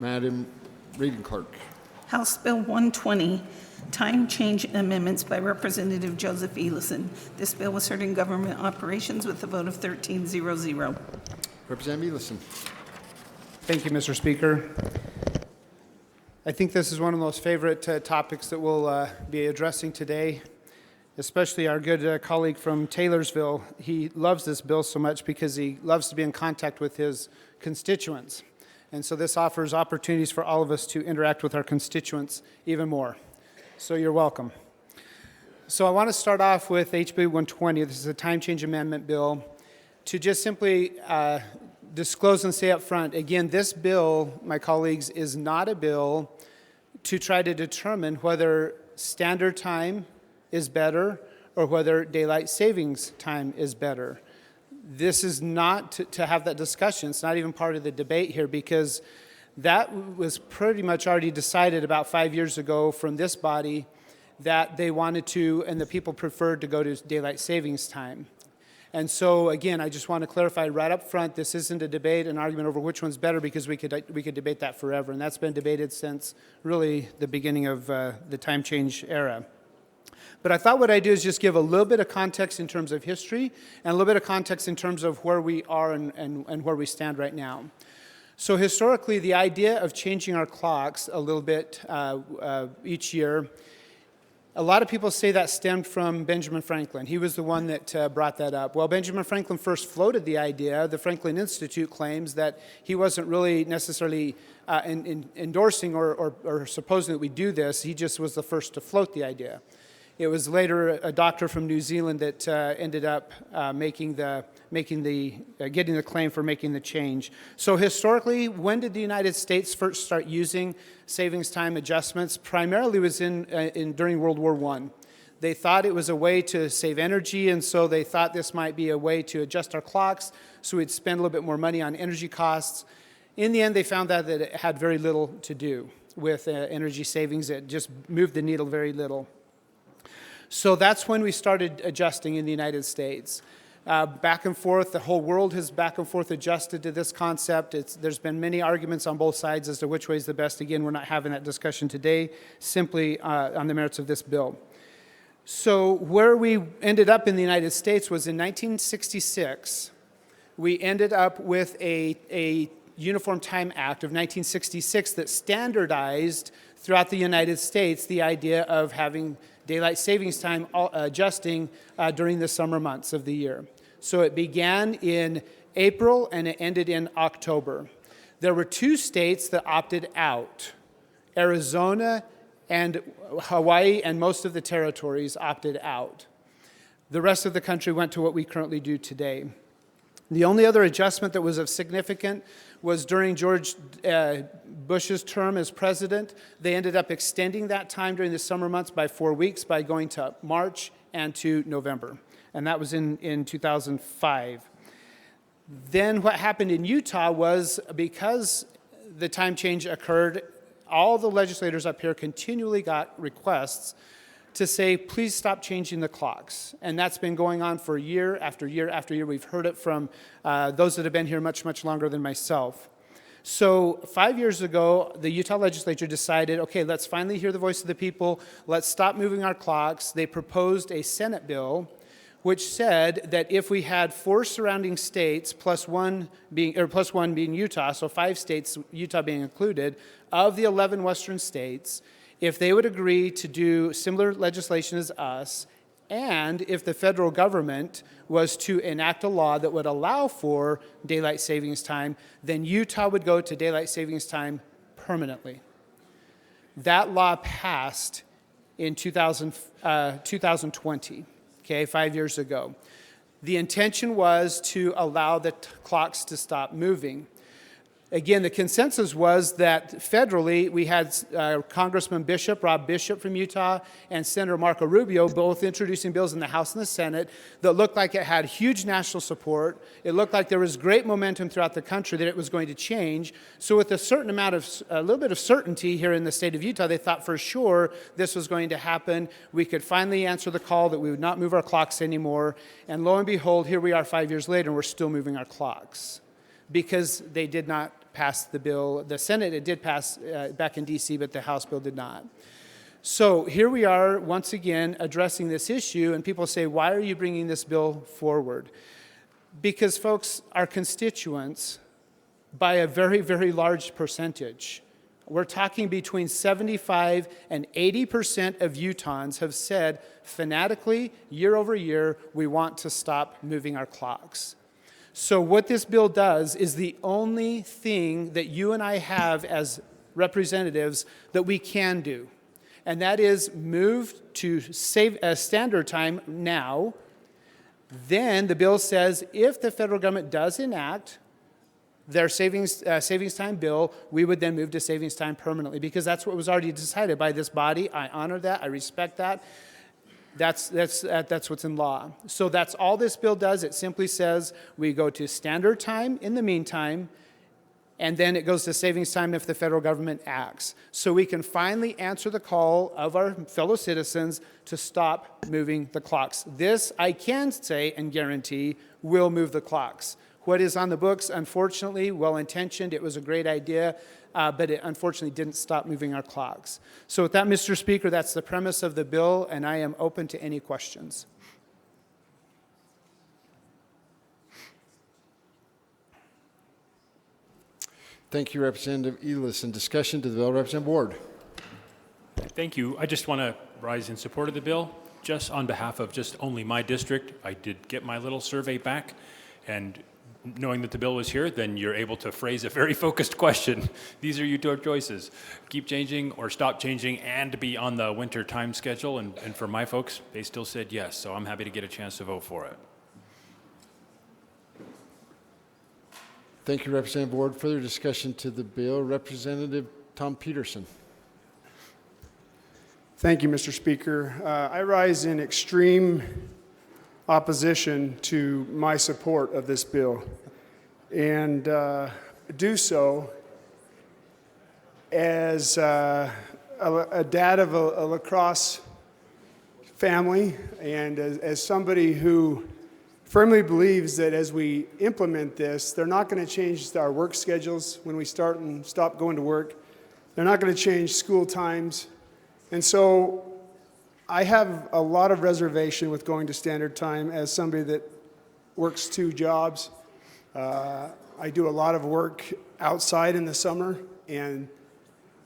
Madam Reading Clerk. House Bill 120, Time Change Amendments by Representative Joseph Elison. This bill was heard in government operations with a vote of 13-0-0. Representative Elison. Thank you, Mr. Speaker. I think this is one of the most favorite topics that we'll be addressing today, especially our good colleague from Taylorsville. He loves this bill so much because he loves to be in contact with his constituents. And so this offers opportunities for all of us to interact with our constituents even more. So you're welcome. So I want to start off with HB 120. This is a time change amendment bill to just simply disclose and say up front, again, this bill, my colleagues, is not a bill to try to determine whether standard time is better or whether daylight savings time is better. This is not to have that discussion. It's not even part of the debate here because that was pretty much already decided about 5 years ago from this body that they wanted to, and the people preferred to go to daylight savings time. And so, again, I just want to clarify right up front, this isn't a debate, an argument over which one's better because we could debate that forever. And that's been debated since really the beginning of the time change era. But I thought what I'd do is just give a little bit of context in terms of history and a little bit of context in terms of where we are and where we stand right now. So historically, the idea of changing our clocks a little bit each year, a lot of people say that stemmed from Benjamin Franklin. He was the one that brought that up. Well, Benjamin Franklin first floated the idea. The Franklin Institute claims that he wasn't really necessarily endorsing or supposing that we do this. He just was the first to float the idea. It was later a doctor from New Zealand that ended up getting the claim for making the change. So historically, when did the United States first start using savings time adjustments? Primarily was during World War I. They thought it was a way to save energy, and so they thought this might be a way to adjust our clocks so we'd spend a little bit more money on energy costs. In the end, they found that it had very little to do with energy savings. It just moved the needle very little. So that's when we started adjusting in the United States. Back and forth, the whole world has back and forth adjusted to this concept. There's been many arguments on both sides as to which way is the best. Again, we're not having that discussion today, simply on the merits of this bill. So where we ended up in the United States was in 1966. We ended up with a Uniform Time Act of 1966 that standardized throughout the United States the idea of having daylight savings time adjusting during the summer months of the year. So it began in April and it ended in October. There were 2 states that opted out. Arizona and Hawaii and most of the territories opted out. The rest of the country went to what we currently do today. The only other adjustment that was of significance was during George Bush's term as president. They ended up extending that time during the summer months by 4 weeks by going to March and to November. And that was in 2005. Then what happened in Utah was because the time change occurred, all the legislators up here continually got requests to say, please stop changing the clocks. And that's been going on for year after year after year. We've heard it from those that have been here much, much longer than myself. So 5 years ago, the Utah legislature decided, okay, let's finally hear the voice of the people. Let's stop moving our clocks. They proposed a Senate bill which said that if we had 4 surrounding states plus one being Utah, so 5 states, Utah being included, of the 11 western states, if they would agree to do similar legislation as us, and if the federal government was to enact a law that would allow for daylight savings time, then Utah would go to daylight savings time permanently. That law passed in 2020, okay, 5 years ago. The intention was to allow the clocks to stop moving. Again, the consensus was that federally, we had Congressman Rob Bishop from Utah, and Senator Marco Rubio both introducing bills in the House and the Senate that looked like it had huge national support. It looked like there was great momentum throughout the country that it was going to change. So with a little bit of certainty here in the state of Utah, they thought for sure this was going to happen. We could finally answer the call that we would not move our clocks anymore. And lo and behold, here we are 5 years later, and we're still moving our clocks because they did not passed the bill. The Senate, it did pass back in D.C., but the House bill did not. So here we are once again addressing this issue, and people say, why are you bringing this bill forward? Because, folks, our constituents, by a very, very large percentage, we're talking between 75 and 80% of Utahns have said fanatically, year over year, we want to stop moving our clocks. So what this bill does is the only thing that you and I have as representatives that we can do, and that is move to standard time now. Then the bill says if the federal government does enact their savings time bill, we would then move to savings time permanently, because that's what was already decided by this body. I honor that. I respect that. That's what's in law. So that's all this bill does. It simply says we go to standard time in the meantime, and then it goes to savings time if the federal government acts. So we can finally answer the call of our fellow citizens to stop moving the clocks. This, I can say and guarantee, will move the clocks. What is on the books, unfortunately, well-intentioned, it was a great idea, but it unfortunately didn't stop moving our clocks. So with that, Mr. Speaker, that's the premise of the bill, and I am open to any questions. Thank you, Representative Elison. Discussion to the bill, Representative Ward. Thank you. I just want to rise in support of the bill. Just on behalf of just only my district, I did get my little survey back, and knowing that the bill was here, then you're able to phrase a very focused question. These are your choices. Keep changing or stop changing and be on the winter time schedule. And for my folks, they still said yes. So I'm happy to get a chance to vote for it. Thank you, Representative Ward. Further discussion to the bill, Representative Tom Peterson. Thank you, Mr. Speaker. I rise in extreme opposition to my support of this bill, and do so as a dad of a lacrosse family, and as somebody who firmly believes that as we implement this, they're not going to change our work schedules when we start and stop going to work. They're not going to change school times. And so I have a lot of reservation with going to standard time as somebody that works 2 jobs. I do a lot of work outside in the summer, and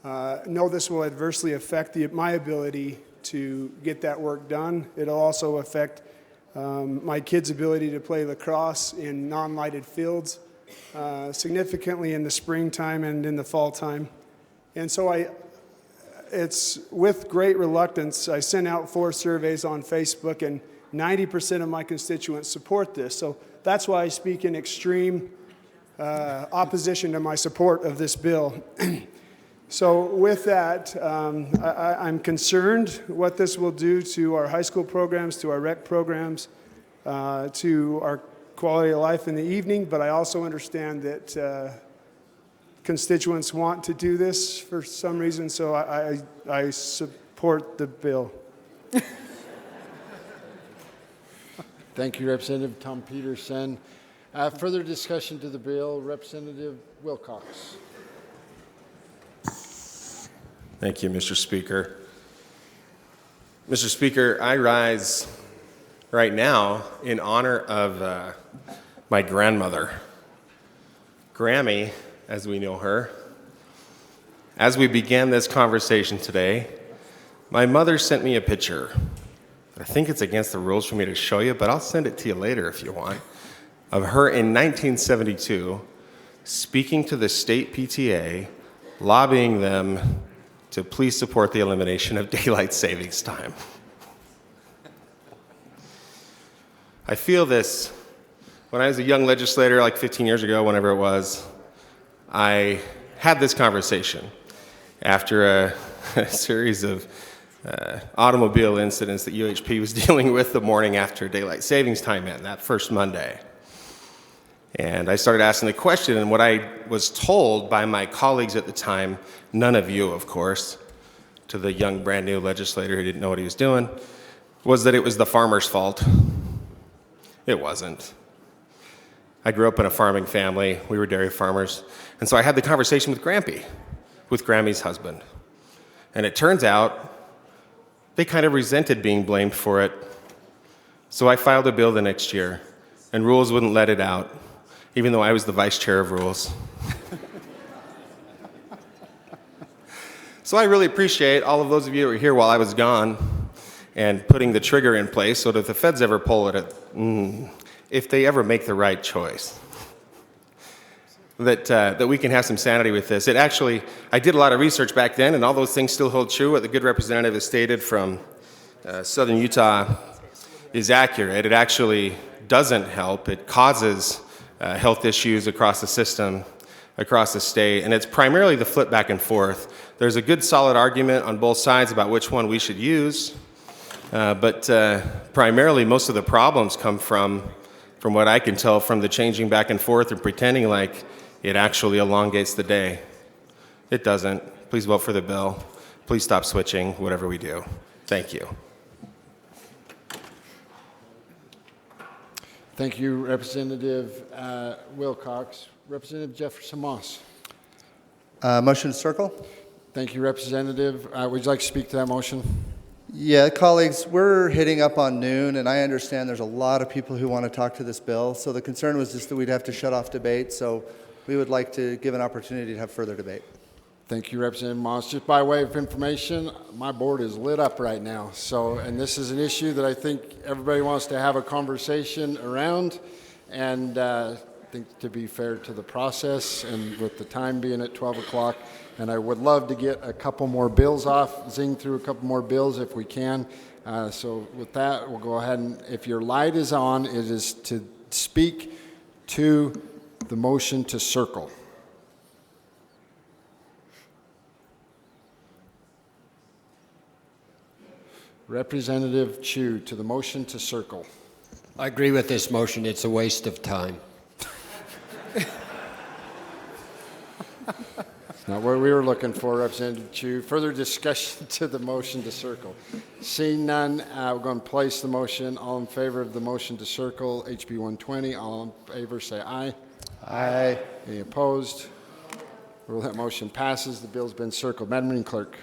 know this will adversely affect my ability to get that work done. It'll also affect my kids' ability to play lacrosse in non-lighted fields significantly in the springtime and in the fall time. And so it's with great reluctance, I sent out 4 surveys on Facebook, and 90% of my constituents support this. So that's why I speak in extreme opposition to my support of this bill. So with that, I'm concerned what this will do to our high school programs, to our rec programs, to our quality of life in the evening, but I also understand that constituents want to do this for some reason, so I support the bill. Thank you, Representative Tom Peterson. Further discussion to the bill, Representative Wilcox. Thank you, Mr. Speaker. Mr. Speaker, I rise right now in honor of my grandmother, Grammy, as we know her. As we began this conversation today, my mother sent me a picture. I think it's against the rules for me to show you, but I'll send it to you later if you want, of her in 1972 speaking to the state PTA, lobbying them to please support the elimination of daylight savings time. I feel this. When I was a young legislator, like 15 years ago, whenever it was, I had this conversation after a series of automobile incidents that UHP was dealing with the morning after daylight savings time ended, that first Monday. And I started asking the question, and what I was told by my colleagues at the time, none of you, of course, to the young, brand new legislator who didn't know what he was doing, was that it was the farmer's fault. It wasn't. I grew up in a farming family. We were dairy farmers. And so I had the conversation with Grampy, with Grammy's husband. And it turns out they kind of resented being blamed for it. So I filed a bill the next year, and Rules wouldn't let it out, even though I was the vice chair of Rules. So I really appreciate all of those of you who were here while I was gone and putting the trigger in place so that if the feds ever pull it, if they ever make the right choice, that we can have some sanity with this. It actually, I did a lot of research back then, and all those things still hold true. What the good representative has stated from southern Utah is accurate. It actually doesn't help. It causes health issues across the system, across the state, and it's primarily the flip back and forth. There's a good solid argument on both sides about which one we should use, but primarily most of the problems come from what I can tell, from the changing back and forth and pretending like it actually elongates the day. It doesn't. Please vote for the bill. Please stop switching whatever we do. Thank you. Thank you, Representative Wilcox. Representative Jefferson Moss. Motion to circle? Thank you, Representative. Would you like to speak to that motion? Yeah, colleagues, we're hitting up on noon, and I understand there's a lot of people who want to talk to this bill. So the concern was just that we'd have to shut off debate. So we would like to give an opportunity to have further debate. Thank you, Representative Moss. Just by way of information, my board is lit up right now. So, and this is an issue that I think everybody wants to have a conversation around. And I think to be fair to the process, and with the time being at 12 o'clock, and I would love to get a couple more bills off, zing through a couple more bills if we can. So with that, we'll go ahead and, if your light is on, it is to speak to the motion to circle. Representative Chu, to the motion to circle. I agree with this motion. It's a waste of time. Not what we were looking for, Representative Chu. Further discussion to the motion to circle. Seeing none, we're going to place the motion. All in favor of the motion to circle, HB 120. All in favor, say aye. Aye. Any opposed? Rule that motion passes. The bill's been circled. Madam Reading Clerk.